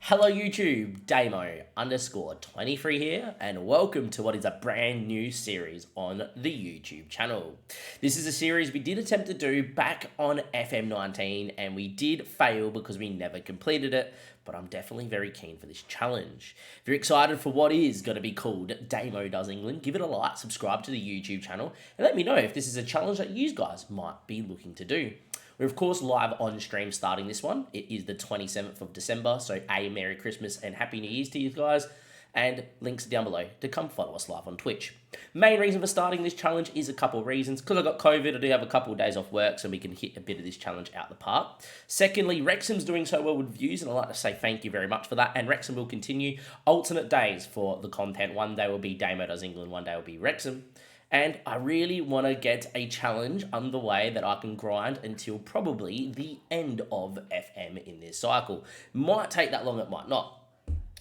Hello YouTube, Damo_23 here, and welcome to what is a brand new series on the YouTube channel. This is a series we did attempt to do back on FM19, and we did fail because we never completed it, but I'm definitely very keen for this challenge. If you're excited for what is going to be called Damo Does England, give it a like, subscribe to the YouTube channel, and let me know if this is a challenge that you guys might be looking to do. We're of course live on stream starting this one. It is the 27th of December, so Merry Christmas and Happy New Year's to you guys, and links down below to come follow us live on Twitch. Main reason for starting this challenge is a couple of reasons. Because I got COVID, I do have a couple of days off work, so we can hit a bit of this challenge out the park. Secondly, Wrexham's doing so well with views, and I'd like to say thank you very much for that, and Wrexham will continue alternate days for the content. One day will be Damo Does England, one day will be Wrexham. And I really want to get a challenge underway that I can grind until probably the end of FM in this cycle. Might take that long, it might not.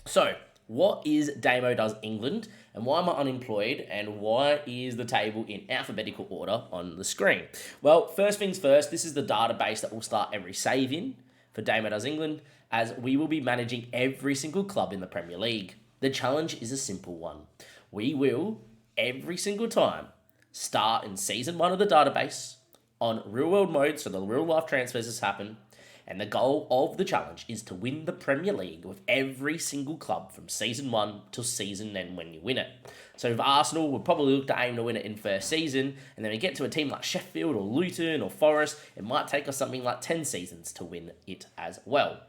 So, what is Damo Does England, and why am I unemployed, and why is the table in alphabetical order on the screen? Well, first things first, this is the database that will start every save in for Damo Does England, as we will be managing every single club in the Premier League. The challenge is a simple one. We will every single time start in season 1 of the database on real world mode, so the real life transfers has happened, and the goal of the challenge is to win the Premier League with every single club from season 1 till season then when you win it. So with Arsenal, we'll probably look to aim to win it in first season, and then we get to a team like Sheffield or Luton or Forest, it might take us something like 10 seasons to win it as well.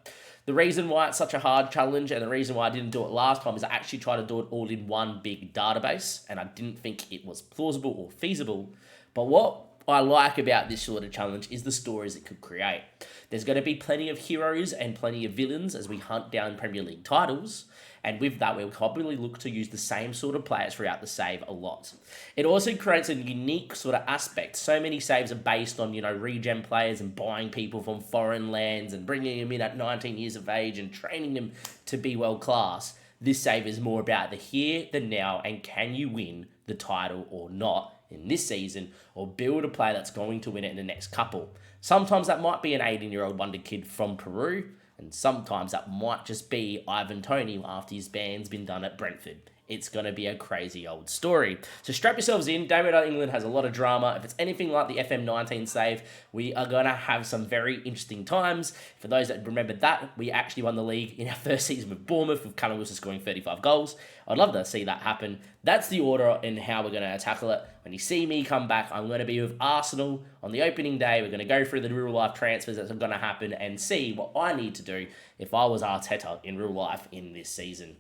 The reason why it's such a hard challenge and the reason why I didn't do it last time is I actually tried to do it all in one big database, and I didn't think it was plausible or feasible. But what I like about this sort of challenge is the stories it could create. There's going to be plenty of heroes and plenty of villains as we hunt down Premier League titles, and with that we'll probably look to use the same sort of players throughout the save a lot. It also creates a unique sort of aspect. So many saves are based on, regen players and buying people from foreign lands and bringing them in at 19 years of age and training them to be world class. This save is more about the here, the now, and can you win the title or not in this season, or build a player that's going to win it in the next couple. Sometimes that might be an 18-year-old wonder kid from Peru, and sometimes that might just be Ivan Toney after his ban's been done at Brentford. It's going to be a crazy old story. So strap yourselves in. Damo Does England has a lot of drama. If it's anything like the FM19 save, we are going to have some very interesting times. For those that remembered that, we actually won the league in our first season with Bournemouth, with Callum Wilson scoring 35 goals. I'd love to see that happen. That's the order in how we're going to tackle it. When you see me come back, I'm going to be with Arsenal on the opening day. We're going to go through the real life transfers that's going to happen and see what I need to do if I was Arteta in real life in this season.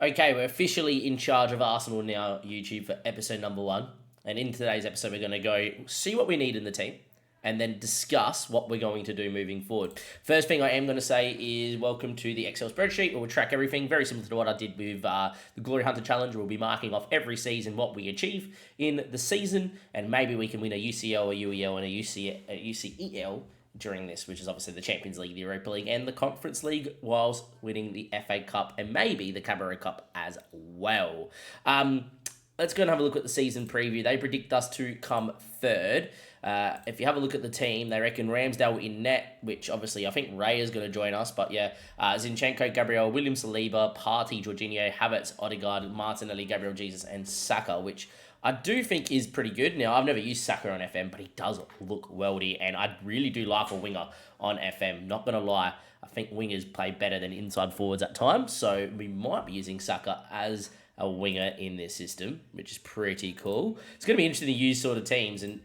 Okay, we're officially in charge of Arsenal now, YouTube, for episode number 1. And in today's episode, we're going to go see what we need in the team and then discuss what we're going to do moving forward. First thing I am going to say is welcome to the Excel spreadsheet, where we'll track everything, very similar to what I did with the Glory Hunter Challenge. We'll be marking off every season what we achieve in the season, and maybe we can win a UCL, a UEL, and a UCEL during this, which is obviously the Champions League, the Europa League, and the Conference League, whilst winning the FA Cup and maybe the Carabao Cup as well. Let's go and have a look at the season preview. They predict us to come third. If you have a look at the team, they reckon Ramsdale in net, which obviously I think Ray is going to join us, but yeah, Zinchenko, Gabriel, William Saliba, Partey, Jorginho, Havertz, Odegaard, Martinelli, Gabriel Jesus, and Saka, which I do think is pretty good. Now, I've never used Saka on FM, but he does look weldy, and I really do like a winger on FM. Not going to lie, I think wingers play better than inside forwards at times, so we might be using Saka as a winger in this system, which is pretty cool. It's going to be interesting to use sort of teams and,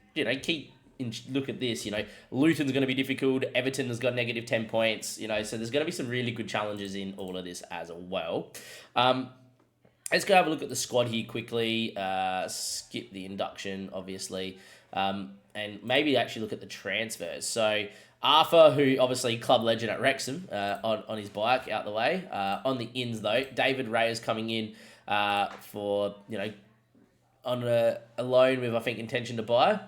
look at this, Luton's going to be difficult. Everton has got negative 10 points, so there's going to be some really good challenges in all of this as well. Let's go have a look at the squad here quickly. Skip the induction, obviously, and maybe actually look at the transfers. So Arthur, who obviously club legend at Wrexham, on his bike out the way. On the ins though, David Ray is coming in for on a loan with I think intention to buy.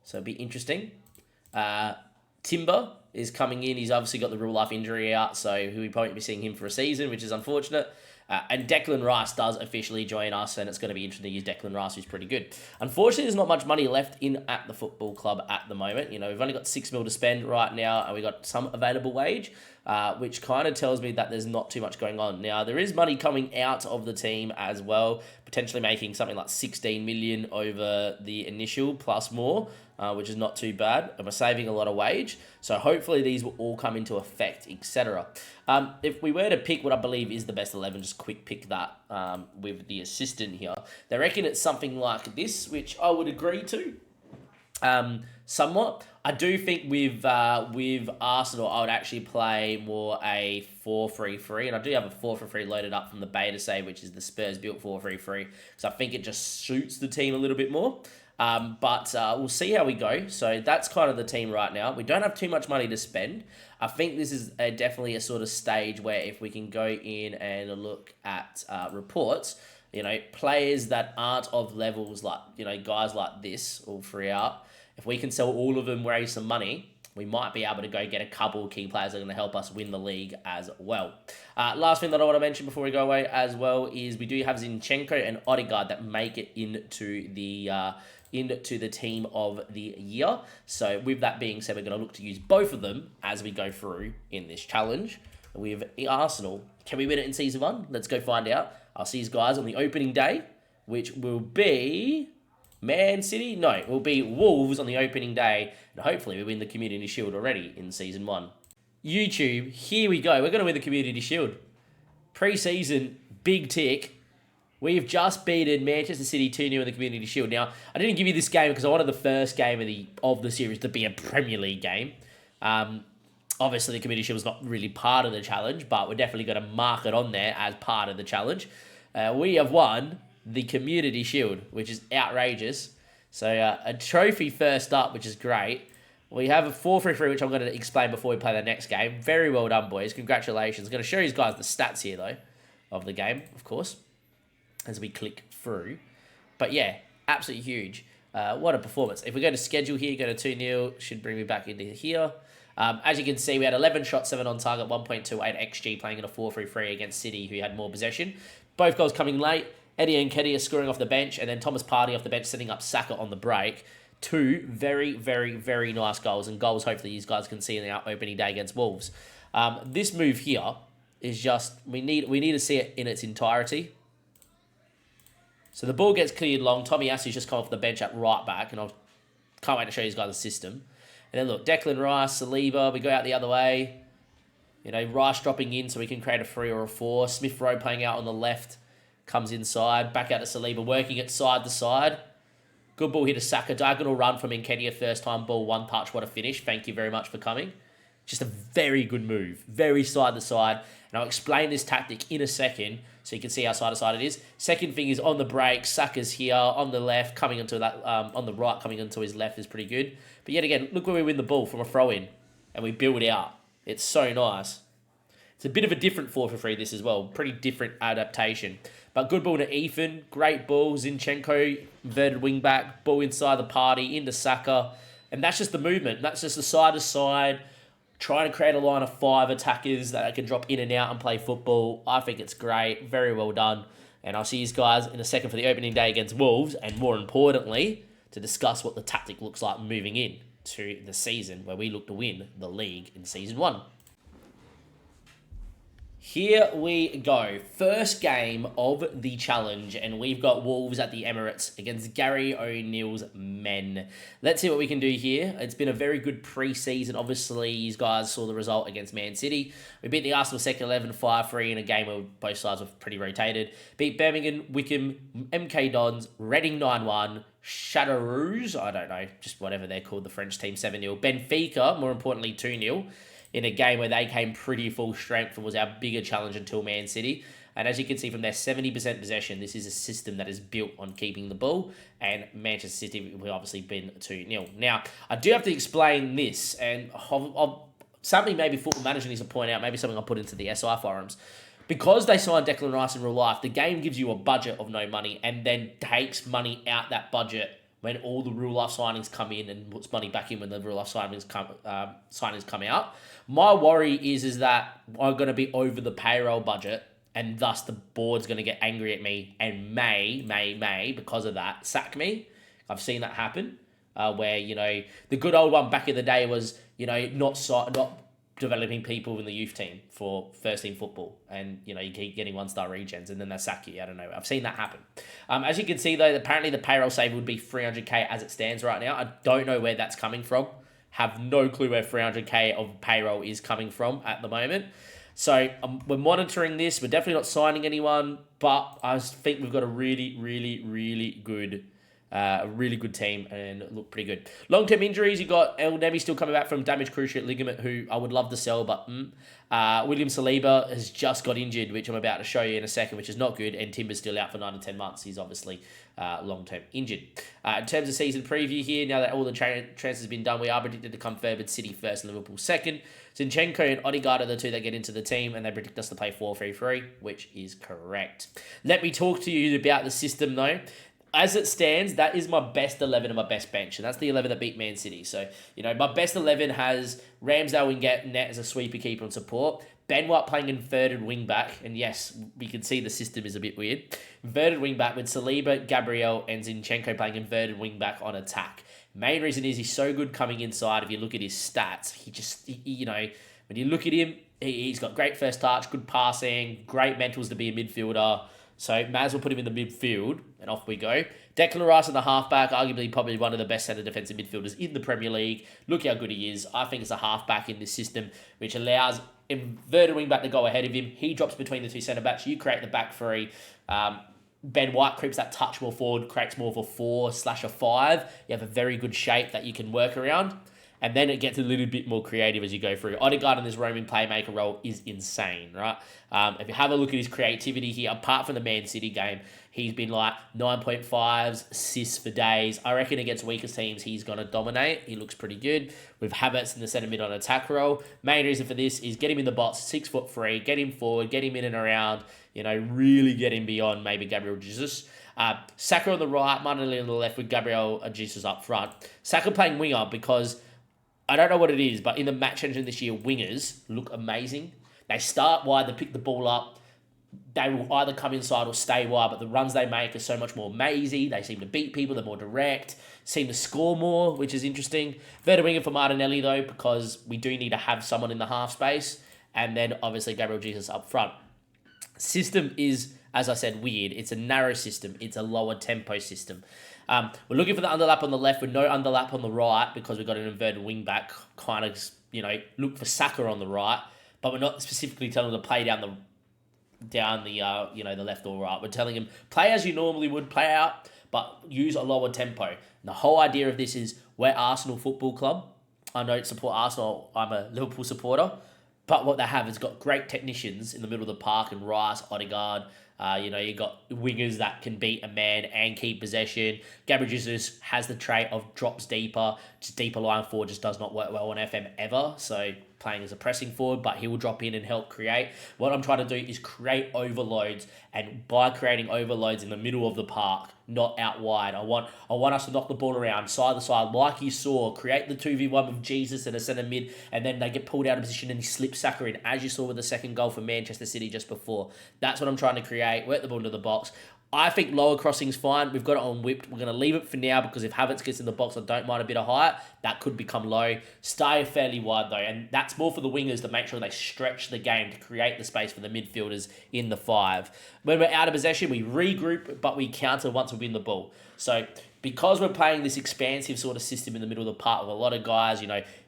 So it'll be interesting. Timber is coming in. He's obviously got the real life injury out, so we probably won't be seeing him for a season, which is unfortunate. And Declan Rice does officially join us, and it's going to be interesting to use Declan Rice, who's pretty good. Unfortunately, there's not much money left in at the football club at the moment. We've only got 6 mil to spend right now, and we've got some available wage. which kind of tells me that there's not too much going on. Now, there is money coming out of the team as well, potentially making something like 16 million over the initial plus more, which is not too bad. And we're saving a lot of wage. So hopefully these will all come into effect, etc. If we were to pick what I believe is the best 11, just quick pick that with the assistant here. They reckon it's something like this, which I would agree to. Somewhat. I do think with Arsenal, I would actually play more a 4-3-3, and I do have a 4-3-3 loaded up from the beta save, which is the Spurs built 4-3-3, because I think it just suits the team a little bit more. But we'll see how we go. So that's kind of the team right now. We don't have too much money to spend. I think this is definitely a sort of stage where if we can go in and look at reports, players that aren't of levels like, guys like this, all three out, if we can sell all of them, raise some money, we might be able to go get a couple of key players that are going to help us win the league as well. Last thing that I want to mention before we go away as well is we do have Zinchenko and Odegaard that make it into the team of the year. So with that being said, we're going to look to use both of them as we go through in this challenge. With Arsenal, can we win it in Season 1? Let's go find out. I'll see you guys on the opening day, which will be Man City? No, it will be Wolves on the opening day, and hopefully we win the Community Shield already in Season 1. YouTube, here we go. We're going to win the Community Shield. Pre-season, big tick. We've just beaten Manchester City 2-0 in the Community Shield. Now, I didn't give you this game because I wanted the first game of the series to be a Premier League game. Obviously, the Community Shield was not really part of the challenge, but we're definitely going to mark it on there as part of the challenge. We have won the Community Shield, which is outrageous. So a trophy first up, which is great. We have a 4-3-3, which I'm going to explain before we play the next game. Very well done, boys. Congratulations. I'm going to show you guys the stats here, though, of the game, of course, as we click through. But yeah, absolutely huge. What a performance. If we go to schedule here, go to 2-0, should bring me back into here. As you can see, we had 11 shots, 7 on target, 1.28 XG, playing in a 4-3-3 against City, who had more possession. Both goals coming late. Eddie and Nketiah scoring off the bench, and then Thomas Partey off the bench, setting up Saka on the break. Two very, very, very nice goals, and goals hopefully you guys can see in our opening day against Wolves. This move here is just, we need to see it in its entirety. So the ball gets cleared long. Tommy Asu's just come off the bench at right back, and I can't wait to show you guys the system. And then look, Declan Rice, Saliba, we go out the other way. Rice dropping in so we can create a 3 or a 4. Smith Rowe playing out on the left. Comes inside, back out to Saliba, working it side to side. Good ball here to Saka. Diagonal run from Nketiah, first time ball, one touch. What a finish. Thank you very much for coming. Just a very good move. Very side to side. And I'll explain this tactic in a second so you can see how side to side it is. Second thing is on the break. Saka's here on the left, coming into that, on the right, coming into his left is pretty good. But yet again, look where we win the ball from a throw in and we build out. It's so nice. It's a bit of a different 4-3 this as well. Pretty different adaptation. But good ball to Ethan. Great ball. Zinchenko, inverted wing back. Ball inside the party, into Saka. And that's just the movement. That's just the side to side. Trying to create a line of 5 attackers that can drop in and out and play football. I think it's great. Very well done. And I'll see you guys in a second for the opening day against Wolves. And more importantly, to discuss what the tactic looks like moving in to the season where we look to win the league in Season 1. Here we go. First game of the challenge, and we've got Wolves at the Emirates against Gary O'Neill's men. Let's see what we can do here. It's been a very good pre-season. Obviously, you guys saw the result against Man City. We beat the Arsenal second 11 5-3 in a game where both sides were pretty rotated. Beat Birmingham, Wickham, MK Dons, Reading 9-1, Chateaurouge, I don't know, just whatever they're called, the French team 7-0. Benfica, more importantly, 2-0. In a game where they came pretty full strength and was our bigger challenge until Man City. And as you can see from their 70% possession, this is a system that is built on keeping the ball. And Manchester City will obviously been 2-0. Now, I do have to explain this, and something maybe Football Manager needs to point out, maybe something I'll put into the SI forums. Because they signed Declan Rice in real life, the game gives you a budget of no money and then takes money out that budget when all the real life signings come in and puts money back in when the real life signings come out. My worry is that I'm going to be over the payroll budget, and thus the board's going to get angry at me and may, because of that, sack me. I've seen that happen, where, the good old one back in the day was, not developing people in the youth team for first team football, and you keep getting 1-star regens, and then they sack you. I don't know. I've seen that happen. As you can see though, apparently the payroll save would be 300k as it stands right now. I don't know where that's coming from. Have no clue where 300k of payroll is coming from at the moment. So we're monitoring this. We're definitely not signing anyone, but I think we've got a really, really, really good. A really good team and look pretty good. Long-term injuries, you got El Nemi still coming back from damaged cruciate ligament, who I would love to sell, but William Saliba has just got injured, which I'm about to show you in a second, which is not good, and Timber's still out for 9 to 10 months. He's obviously long-term injured. In terms of season preview here, now that all the transfers have been done, we are predicted to come third, but City first and Liverpool second. Zinchenko and Odegaard are the two that get into the team, and they predict us to play 4-3-3, which is correct. Let me talk to you about the system, though. As it stands, that is my best 11 and my best bench. And that's the 11 that beat Man City. So, my best 11 has Ramsdale and net as a sweeper keeper and support. Ben White playing inverted wing back. And yes, we can see the system is a bit weird. Inverted wing back with Saliba, Gabriel, and Zinchenko playing inverted wing back on attack. Main reason is he's so good coming inside. If you look at his stats, when you look at him, he's got great first touch, good passing, great mentals to be a midfielder. So may as well put him in the midfield, and off we go. Declan Rice in the halfback, arguably probably one of the best centre defensive midfielders in the Premier League. Look how good he is. I think it's a halfback in this system, which allows inverted wing back to go ahead of him. He drops between the two centre backs. You create the back three. Ben White creeps that touch more forward, creates more of a 4/5. You have a very good shape that you can work around. And then it gets a little bit more creative as you go through. Odegaard in this roaming playmaker role is insane, right? If you have a look at his creativity here, apart from the Man City game, he's been like 9.5s, assists for days. I reckon against weaker teams, he's going to dominate. He looks pretty good. With Havertz in the centre mid on attack role. Main reason for this is get him in the box, 6'3", get him forward, get him in and around, really get him beyond maybe Gabriel Jesus. Saka on the right, Martinelli on the left with Gabriel Jesus up front. Saka playing winger because I don't know what it is, but in the match engine this year, wingers look amazing. They start wide, they pick the ball up. They will either come inside or stay wide, but the runs they make are so much more mazy. They seem to beat people, they're more direct, seem to score more, which is interesting. Verta winger for Martinelli, though, because we do need to have someone in the half space. And then, obviously, Gabriel Jesus up front. System is, as I said, weird. It's a narrow system. It's a lower tempo system. We're looking for the underlap on the left with no underlap on the right because we've got an inverted wing back. Kind of, look for Saka on the right, but we're not specifically telling him to play down the left or right. We're telling him play as you normally would, play out, but use a lower tempo. And the whole idea of this is we're Arsenal Football Club. I don't support Arsenal. I'm a Liverpool supporter. But what they have is got great technicians in the middle of the park and Rice, Odegaard. You got wingers that can beat a man and keep possession. Gabriel Jesus has the trait of drops deeper. Just deeper line forward just does not work well on FM ever. So playing as a pressing forward, but he will drop in and help create. What I'm trying to do is create overloads, and by creating overloads in the middle of the park, not out wide. I want us to knock the ball around side to side, like you saw, create the 2v1 with Jesus and a centre mid, and then they get pulled out of position and he slips Saka in, as you saw with the second goal for Manchester City just before. That's what I'm trying to create. Work the ball into the box. I think lower crossing's fine. We've got it on whipped. We're going to leave it for now because if Havertz gets in the box, I don't mind a bit of height. That could become low. Stay fairly wide though, and that's more for the wingers to make sure they stretch the game to create the space for the midfielders in the 5. When we're out of possession, we regroup, but we counter once we win the ball. So because we're playing this expansive sort of system in the middle of the park with a lot of guys,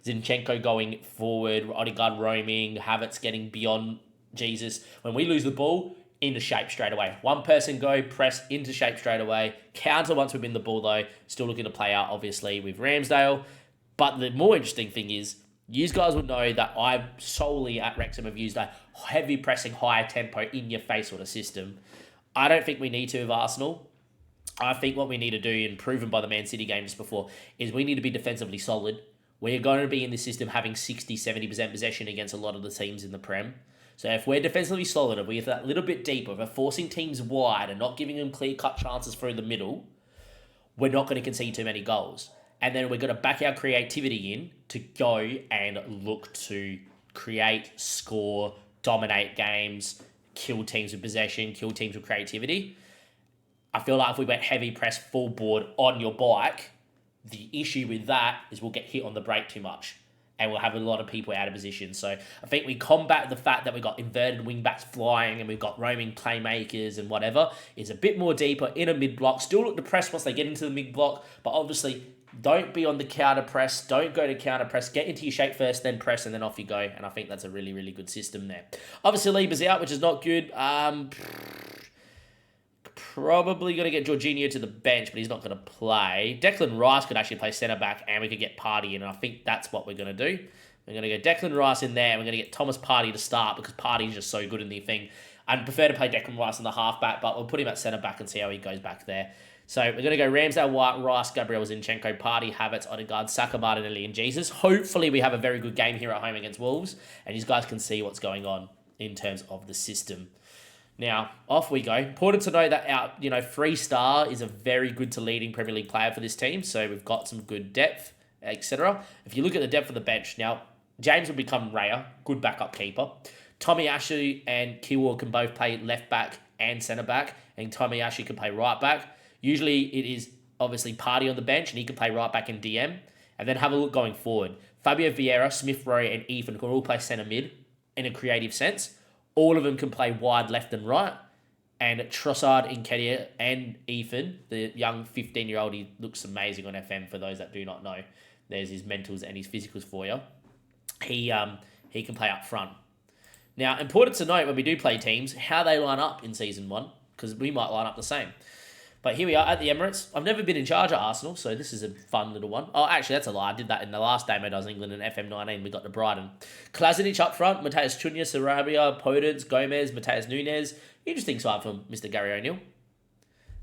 Zinchenko going forward, Odegaard roaming, Havertz getting beyond Jesus. When we lose the ball, into shape straight away. One person go, press into shape straight away. Counter once we win the ball though. Still looking to play out obviously with Ramsdale. But the more interesting thing is, you guys would know that I solely at Wrexham have used a heavy pressing, higher tempo, in your face sort of system. I don't think we need to with Arsenal. I think what we need to do, and proven by the Man City game just before, is we need to be defensively solid. We're going to be in this system having 60-70% possession against a lot of the teams in the Prem. So if we're defensively solid, if we're that little bit deeper, if we're forcing teams wide and not giving them clear-cut chances through the middle, we're not going to concede too many goals. And then we're going to back our creativity in to go and look to create, score, dominate games, kill teams with possession, kill teams with creativity. I feel like if we went heavy press full board on your bike, the issue with that is we'll get hit on the break too much. and we'll have a lot of people out of position. So I think we combat the fact that we've got inverted wing backs flying and we've got roaming playmakers and whatever, is a bit more deeper in a mid-block. Still look to press once they get into the mid-block, but obviously don't be on the counter press. Don't go to counter press. Get into your shape first, then press, and then off you go. And I think that's a really, really good system there. Obviously, Lieber's out, which is not good. Probably going to get Jorginho to the bench, but he's not going to play. Declan Rice could actually play centre-back, and we could get Partey in, and I think that's what we're going to do. We're going to go Declan Rice in there, and we're going to get Thomas Partey to start, because Partey's just so good in the thing. I'd prefer to play Declan Rice in the half-back, but we'll put him at centre-back and see how he goes back there. So we're going to go Ramsdale, White, Rice, Gabriel, Zinchenko, Partey, Havertz, Odegaard, Saka, Martinelli, and Jesus. Hopefully we have a very good game here at home against Wolves, and you guys can see what's going on in terms of the system. Now, off we go. Important to note that our, Freestar is a very good to leading Premier League player for this team. So we've got some good depth, etc. If you look at the depth of the bench, now, James will become Raya, good backup keeper. Tommy Ashley and Kiwor can both play left back and centre back, and Tommy Ashley can play right back. Usually it is obviously Partey on the bench, and he can play right back in DM. And then have a look going forward. Fabio Vieira, Smith Rowe, and Ethan can all play centre mid in a creative sense. All of them can play wide left and right. And Trossard, Nketiah, and Ethan, the young 15-year-old, he looks amazing on FM for those that do not know. There's his mentals and his physicals for you. He can play up front. Now, important to note when we do play teams, how they line up in Season 1, because we might line up the same. But here we are at the Emirates. I've never been in charge at Arsenal, so this is a fun little one. Oh, actually, that's a lie. I did that in the last game when I was in England in FM19. We got to Brighton. Klasinic up front, Mateus Cunha, Sarabia, Podence, Gomez, Mateus Nunes. Interesting side from Mr. Gary O'Neill.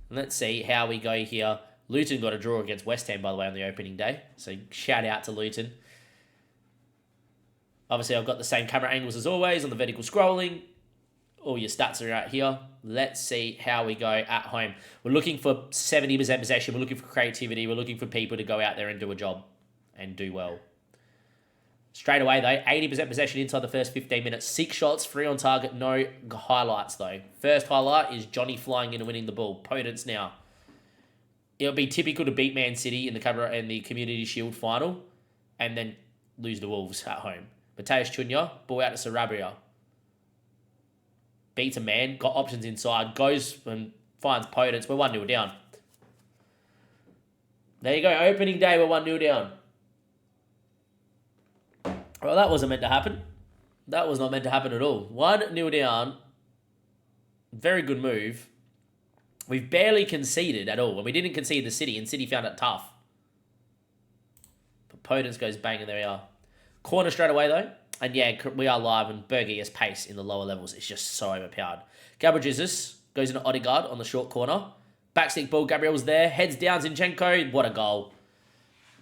And let's see how we go here. Luton got a draw against West Ham, by the way, on the opening day. So shout out to Luton. Obviously, I've got the same camera angles as always on the vertical scrolling. All your stats are out here. Let's see how we go at home. We're looking for 70% possession. We're looking for creativity. We're looking for people to go out there and do a job and do well. Straight away, though, 80% possession inside the first 15 minutes. 6 shots, 3 on target, no highlights, though. First highlight is Johnny flying in and winning the ball. Podence now. It'll be typical to beat Man City in the Community Shield final and then lose the Wolves at home. Mateus Cunha, ball out to Sarabia. Beats a man, got options inside, goes and finds Podence. We're 1-0 down. There you go, opening day, we're 1-0 down. Well, that wasn't meant to happen. That was not meant to happen at all. 1-0 down. Very good move. We've barely conceded at all. And we didn't concede the City, and City found it tough. But Podence goes bang, and there we are. Corner straight away, though. And yeah, we are live, and Bergier's pace in the lower levels is just so overpowered. Gabriel Jesus goes into Odegaard on the short corner. Backstick ball, Gabriel's there. Heads down, Zinchenko. What a goal.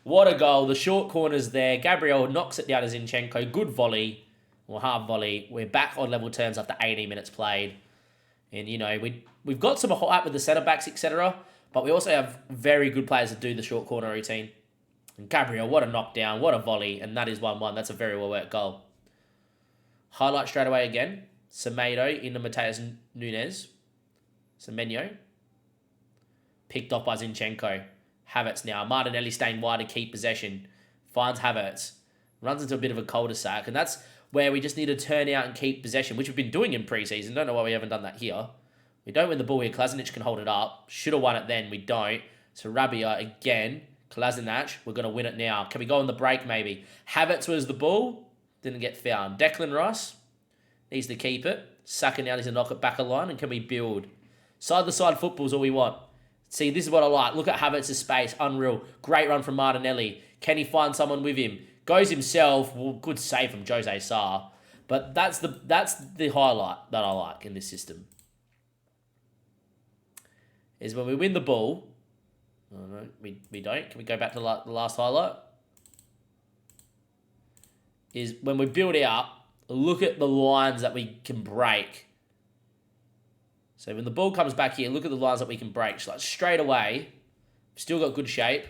What a goal. The short corner's there. Gabriel knocks it down to Zinchenko. Good volley, or half volley. We're back on level terms after 18 minutes played. And, we've got some height with the centre-backs, etc. But we also have very good players that do the short corner routine. And Gabriel, what a knockdown, what a volley. And that is 1-1. That's a very well-worked goal. Highlight straight away again. Semedo into Mateus Nunes. Semenyo. Picked off by Zinchenko. Havertz now. Martinelli staying wide to keep possession. Finds Havertz. Runs into a bit of a cul-de-sac. And that's where we just need to turn out and keep possession, which we've been doing in pre-season. Don't know why we haven't done that here. We don't win the ball here. Klasinic can hold it up. Should have won it then. We don't. Sarabia again. Klasinac. We're going to win it now. Can we go on the break maybe? Havertz was the ball. Didn't get found. Declan Rice needs to keep it. Saka now needs to knock it back a line. And can we build? Side-to-side football is all we want. See, this is what I like. Look at Havertz's space. Unreal. Great run from Martinelli. Can he find someone with him? Goes himself. Well, good save from Jose Sarr. But that's the highlight that I like in this system. Is when we win the ball. Oh, no, we don't. Can we go back to the last highlight? Is when we build out, look at the lines that we can break. So when the ball comes back here, look at the lines that we can break. So like straight away, still got good shape.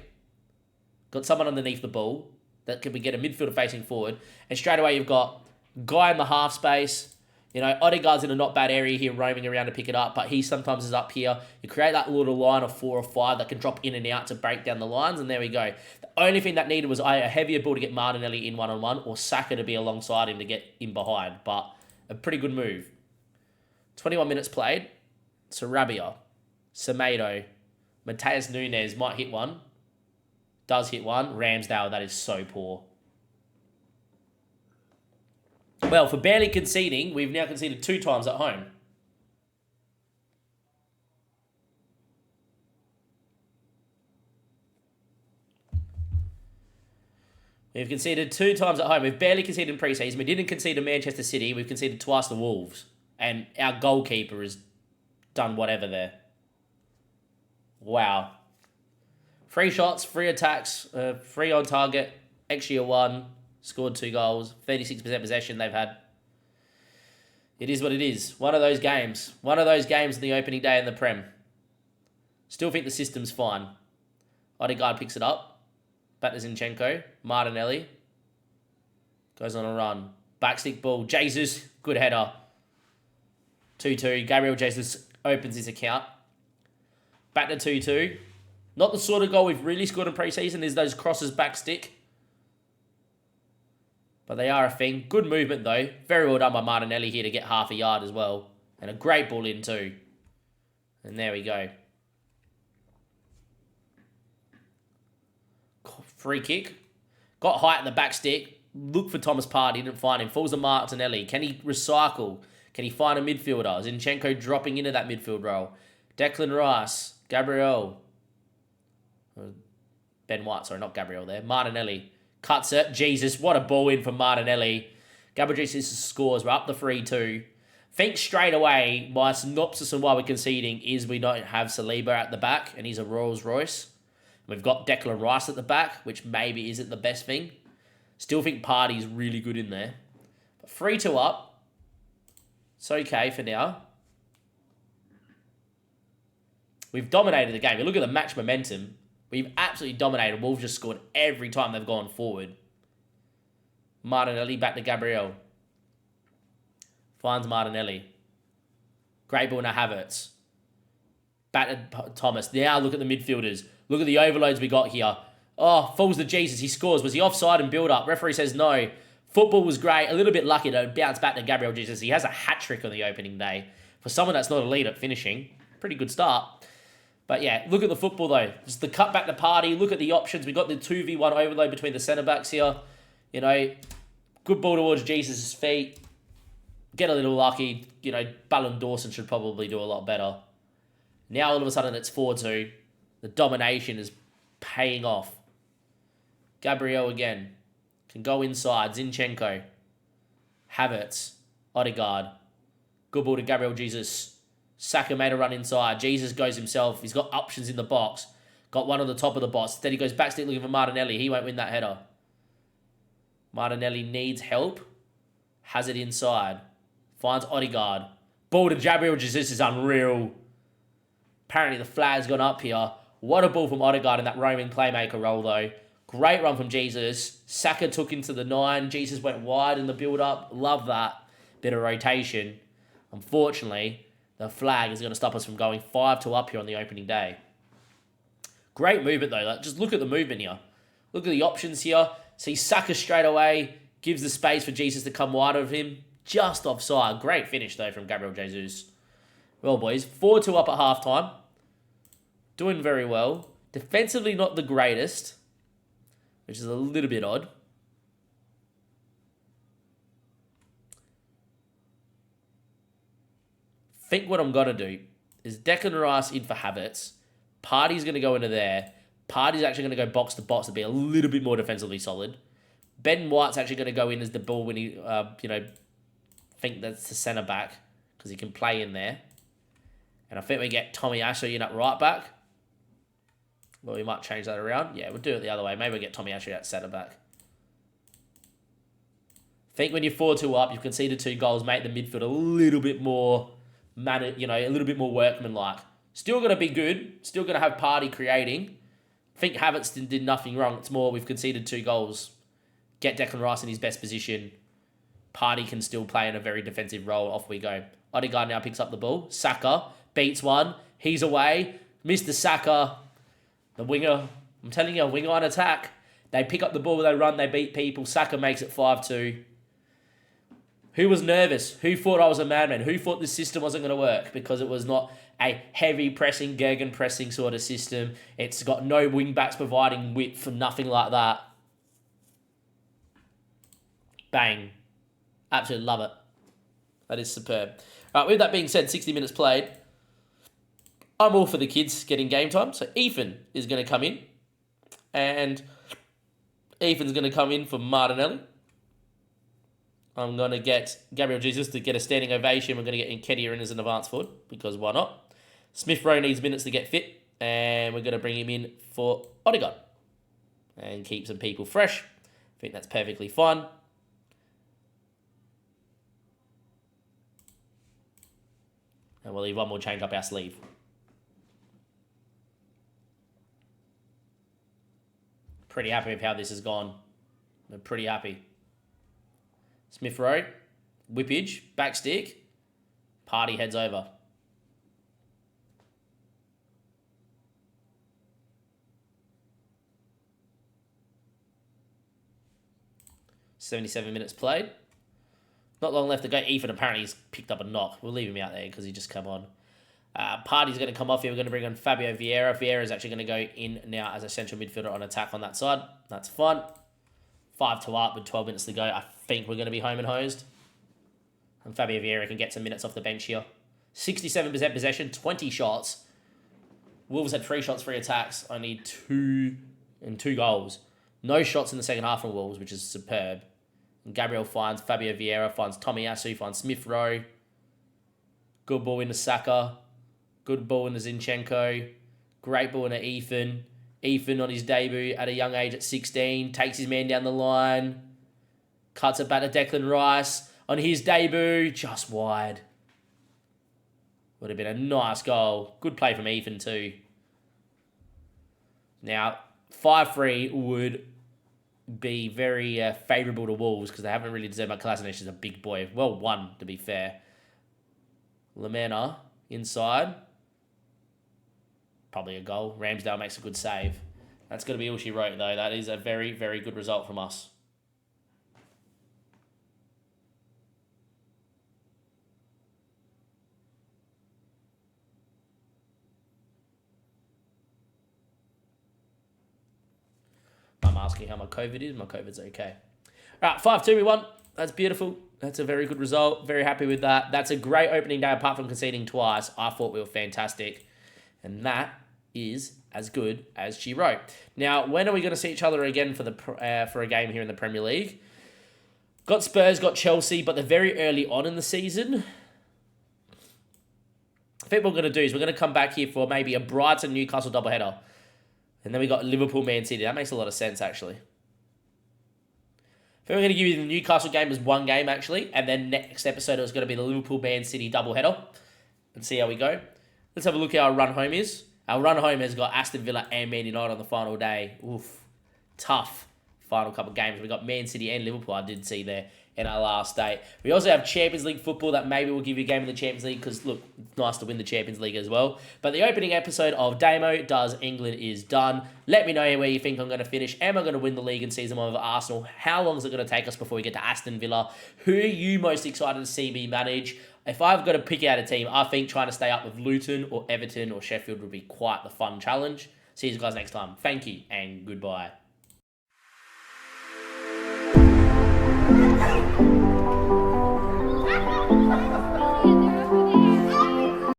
Got someone underneath the ball that can we get a midfielder facing forward. And straight away you've got guy in the half space. You know, Odegaard's in a not bad area here, roaming around to pick it up, but he sometimes is up here. You create that little line of 4 or 5 that can drop in and out to break down the lines, and there we go. The only thing that needed was a heavier ball to get Martinelli in one-on-one, or Saka to be alongside him to get in behind, but a pretty good move. 21 minutes played. Sarabia, Semedo, Mateus Nunes might hit one. Does hit one. Ramsdale, that is so poor. Well, for barely conceding, we've now conceded 2 times at home. We've conceded 2 times at home. We've barely conceded in pre-season. We didn't concede to Manchester City. We've conceded twice to Wolves. And our goalkeeper has done whatever there. Wow. 3 shots, 3 attacks, 3 on target, extra 1, scored 2 goals, 36% possession they've had. It is what it is. One of those games. One of those games in the opening day in the Prem. Still think the system's fine. Odegaard picks it up. Back to Zinchenko. Martinelli. Goes on a run. Backstick ball. Jesus. Good header. 2-2. Gabriel Jesus opens his account. Back to 2-2. Not the sort of goal we've really scored in pre-season is those crosses back stick. But they are a thing. Good movement though. Very well done by Martinelli here to get half a yard as well. And a great ball in too. And there we go. Free kick. Got height in the back stick. Look for Thomas Partey. Didn't find him. Falls to Martinelli. Can he recycle? Can he find a midfielder? Zinchenko dropping into that midfield role. Declan Rice. Gabriel. Ben White, sorry, not Gabriel there. Martinelli. Cuts it. Jesus, what a ball in from Martinelli. Gabriel Jesus scores. We're up to 3-2. Think straight away, my synopsis on why we're conceding is we don't have Saliba at the back, and he's a Rolls Royce. We've got Declan Rice at the back, which maybe isn't the best thing. Still think Partey's really good in there. But 3-2 up. It's okay for now. We've dominated the game. You look at the match momentum. We've absolutely dominated. Wolves just scored every time they've gone forward. Martinelli back to Gabriel. Finds Martinelli. Great ball now Havertz. Back to Thomas. Now look at the midfielders. Look at the overloads we got here. Oh, falls to Jesus. He scores. Was he offside and build up? Referee says no. Football was great. A little bit lucky to bounce back to Gabriel Jesus. He has a hat-trick on the opening day. For someone that's not elite at finishing, pretty good start. But yeah, look at the football though. Just the cut back to Partey. Look at the options. We got the 2v1 overload between the centre-backs here. You know, good ball towards Jesus' feet. Get a little lucky. You know, Ballon Dawson should probably do a lot better. Now all of a sudden it's 4-2. The domination is paying off. Gabriel again. Can go inside. Zinchenko. Havertz. Odegaard. Good ball to Gabriel Jesus. Saka made a run inside. Jesus goes himself. He's got options in the box. Got one on the top of the box. Then he goes back stick looking for Martinelli. He won't win that header. Martinelli needs help. Has it inside. Finds Odegaard. Ball to Gabriel Jesus is unreal. Apparently the flag's gone up here. What a ball from Odegaard in that roaming playmaker role though. Great run from Jesus. Saka took into the 9. Jesus went wide in the build-up. Love that. Bit of rotation. Unfortunately, the flag is going to stop us from going 5-2 up here on the opening day. Great movement though. Just look at the movement here. Look at the options here. See Saka straight away. Gives the space for Jesus to come wide of him. Just offside. Great finish though from Gabriel Jesus. Well boys, 4-2 up at halftime. Doing very well. Defensively not the greatest, which is a little bit odd. Think what I'm going to do is Declan Rice in for Havertz. Partey's going to go into there. Partey's actually going to go box to box to be a little bit more defensively solid. Ben White's actually going to go in as the ball when he, think that's the centre back because he can play in there. And I think we get Tommy Ashley in at right back. Well, we might change that around. Yeah, we'll do it the other way. Maybe we'll get Tommy Ashley at centre back. Think when you're 4-2 up, you've conceded 2 goals, make the midfield a little bit more, a little bit more workmanlike. Still going to be good. Still going to have Partey creating. Think Havertz did nothing wrong. It's more we've conceded 2 goals. Get Declan Rice in his best position. Party can still play in a very defensive role. Off we go. Odegaard now picks up the ball. Saka beats one. He's away. Mr. Saka, the winger. I'm telling you, a winger on attack. They pick up the ball, they run, they beat people. Saka makes it 5-2. Who was nervous? Who thought I was a madman? Who thought this system wasn't going to work? Because it was not a heavy pressing, Gergen pressing sort of system. It's got no wing backs providing width for nothing like that. Bang. Absolutely love it. That is superb. All right, with that being said, 60 minutes played. I'm all for the kids getting game time. So Ethan is going to come in. And Ethan's going to come in for Martinelli. I'm going to get Gabriel Jesus to get a standing ovation. We're going to get Nketiah in as an advance forward, because why not? Smith Rowe needs minutes to get fit, and we're going to bring him in for Odegaard and keep some people fresh. I think that's perfectly fine. And we'll leave one more change up our sleeve. Pretty happy with how this has gone. I'm pretty happy. Smith Rowe, whippage, back stick, Party heads over. "77 minutes played. Not long left to go. Ethan apparently has picked up a knock. We'll leave him out there because he just come on. Party's going to come off here. We're going to bring on Fabio Vieira. Vieira is actually going to go in now as a central midfielder on attack on that side. That's fun. 5-2 up with 12 minutes to go. I think we're going to be home and hosed. And Fabio Vieira can get some minutes off the bench here. 67% possession, 20 shots. Wolves had 3 shots, 3 attacks. Only 2 goals. No shots in the second half from Wolves, which is superb. And Gabriel finds Fabio Vieira, finds Tomiyasu, finds Smith Rowe. Good ball into Saka. Good ball into Zinchenko. Great ball into Ethan. Ethan on his debut at a young age at 16. Takes his man down the line. Cuts it back to Declan Rice. On his debut, just wide. Would have been a nice goal. Good play from Ethan too. Now, 5-3 would be very favourable to Wolves because they haven't really deserved much. Kolasinac is a big boy. Well won, to be fair. Lamena inside. Probably a goal. Ramsdale makes a good save. That's going to be all she wrote, though. That is a very, very good result from us. I'm asking how my COVID is. My COVID's okay. All right, 5-2 we won. That's beautiful. That's a very good result. Very happy with that. That's a great opening day, apart from conceding twice. I thought we were fantastic. And that is as good as she wrote. Now, when are we going to see each other again for a game here in the Premier League? Got Spurs, got Chelsea, but they're very early on in the season. I think what we're going to do is we're going to come back here for maybe a Brighton-Newcastle doubleheader. And then we got Liverpool-Man City. That makes a lot of sense, actually. I think we're going to give you the Newcastle game as one game, actually. And then next episode is going to be the Liverpool-Man City doubleheader. And see how we go. Let's have a look at our run home is. Our run home has got Aston Villa and Man United on the final day. Oof. Tough final couple of games. We got Man City and Liverpool, I did see there in our last day. We also have Champions League football that maybe we'll give you a game in the Champions League because, look, it's nice to win the Champions League as well. But the opening episode of Damo Does England is done. Let me know where you think I'm going to finish. Am I going to win the league in season 1 over Arsenal? How long is it going to take us before we get to Aston Villa? Who are you most excited to see me manage? If I've got to pick out a team, I think trying to stay up with Luton or Everton or Sheffield would be quite the fun challenge. See you guys next time. Thank you and goodbye.